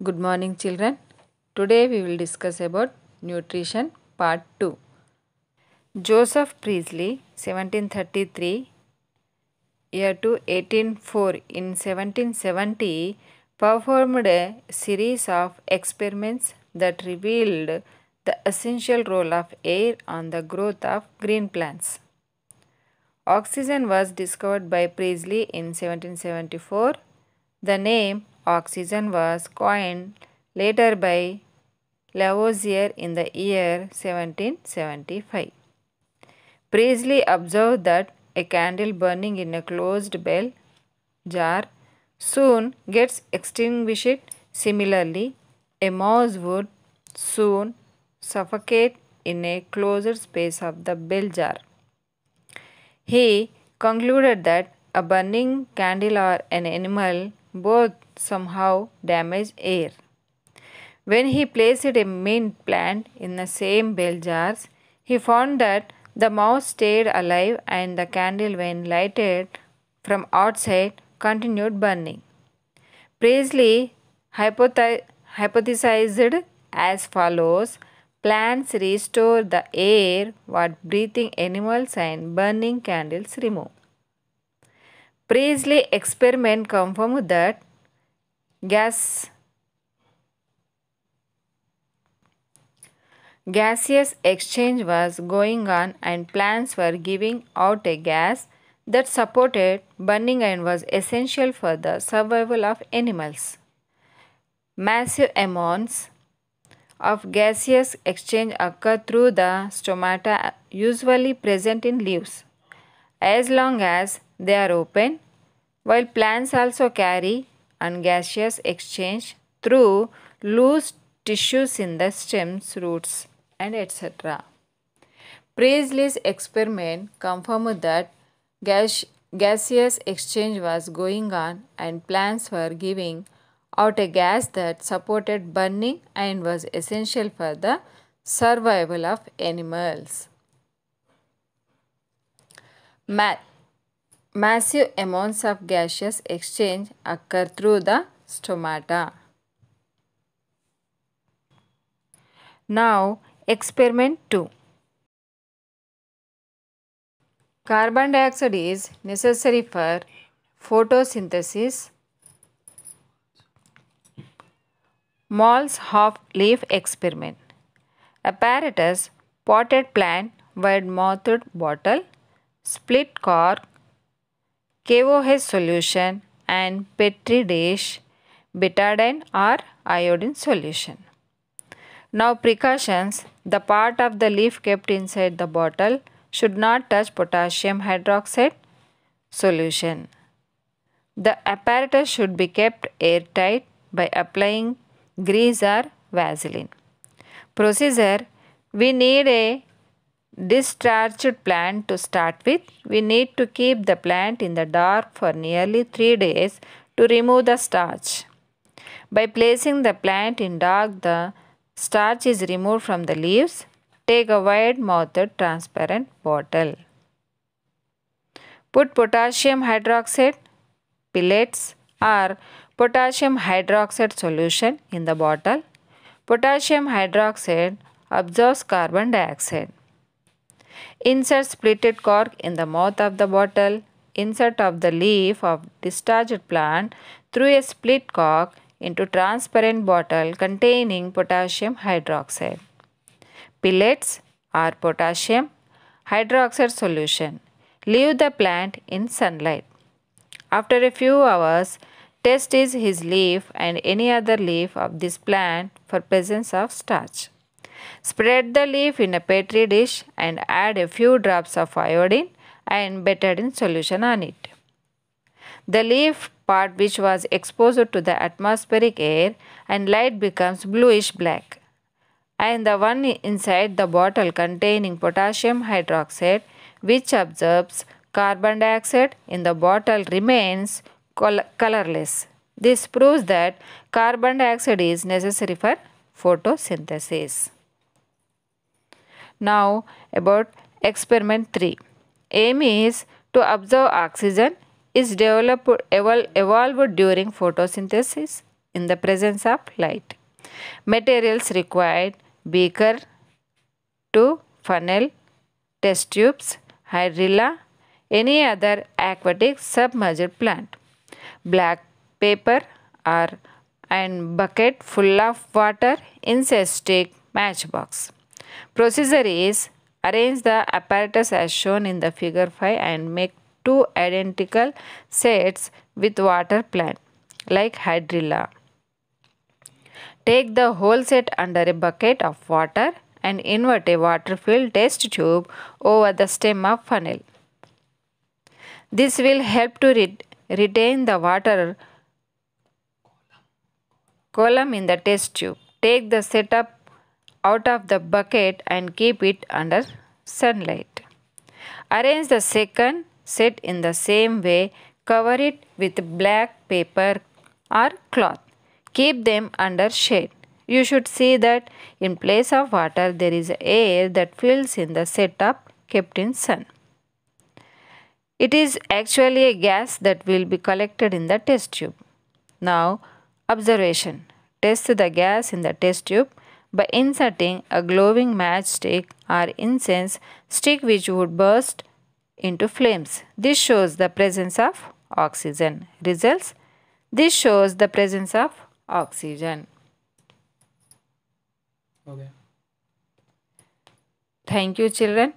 Good morning, children. Today we will discuss about nutrition part 2. Joseph Priestley, 1733 year to 1804 in 1770 performed a series of experiments that revealed the essential role of air on the growth of green plants. Oxygen was discovered by Priestley in 1774. The name oxygen was coined later by Lavoisier in the year 1775. Priestley observed that a candle burning in a closed bell jar soon gets extinguished. Similarly, a mouse would soon suffocate in a closed space of the bell jar. He concluded that a burning candle or an animal both somehow damage air. When he placed a mint plant in the same bell jars, he found that the mouse stayed alive and the candle, when lighted from outside, continued burning. Priestley hypothesized as follows: plants restore the air what breathing animals and burning candles remove. Priestley experiment confirmed that gaseous exchange was going on and plants were giving out a gas that supported burning and was essential for the survival of animals. Massive amounts of gaseous exchange occur through the stomata usually present in leaves, as long as they are open, while plants also carry on gaseous exchange through loose tissues in the stems, roots, and etc. Priestley's experiment confirmed that gaseous exchange was going on and plants were giving out a gas that supported burning and was essential for the survival of animals. Massive amounts of gaseous exchange occur through the stomata. Now, experiment 2. Carbon dioxide is necessary for photosynthesis. Moll's half-leaf experiment. Apparatus: potted plant, wide-mouthed bottle, split cork, KOH solution, and Petri dish, betadine or iodine solution. Now precautions: the part of the leaf kept inside the bottle should not touch potassium hydroxide solution. The apparatus should be kept airtight by applying grease or Vaseline. Procedure: we need a discharged plant to start with. We need to keep the plant in the dark for nearly 3 days to remove the starch. By placing the plant in dark, the starch is removed from the leaves. Take a wide-mouthed transparent bottle. Put potassium hydroxide pellets or potassium hydroxide solution in the bottle. Potassium hydroxide absorbs carbon dioxide. Insert splitted cork in the mouth of the bottle. Insert of the leaf of discharged plant through a split cork into transparent bottle containing potassium hydroxide. Pellets or potassium hydroxide solution. Leave the plant in sunlight. After a few hours, test his leaf and any other leaf of this plant for presence of starch. Spread the leaf in a petri dish and add a few drops of iodine and betadine solution on it. The leaf part which was exposed to the atmospheric air and light becomes bluish black, and the one inside the bottle containing potassium hydroxide which absorbs carbon dioxide in the bottle remains colorless. This proves that carbon dioxide is necessary for photosynthesis. Now about experiment 3. Aim is to observe oxygen is evolved during photosynthesis in the presence of light. Materials required: beaker, to funnel, test tubes, hydrilla, any other aquatic submerged plant. Black paper or and bucket full of water, insert stick, matchbox. Procedure is: arrange the apparatus as shown in the figure 5 and make two identical sets with water plant like hydrilla. Take the whole set under a bucket of water and invert a water-filled test tube over the stem of funnel. This will help to retain the water column in the test tube. Take the setup out of the bucket and keep it under sunlight. Arrange the second set in the same way. Cover it with black paper or cloth. Keep them under shade. You should see that in place of water there is air that fills in the setup kept in sun. It is actually a gas that will be collected in the test tube. Now, observation. Test the gas in the test tube by inserting a glowing matchstick or incense stick which would burst into flames. This shows the presence of oxygen. Results: this shows the presence of oxygen. Okay. Thank you, children.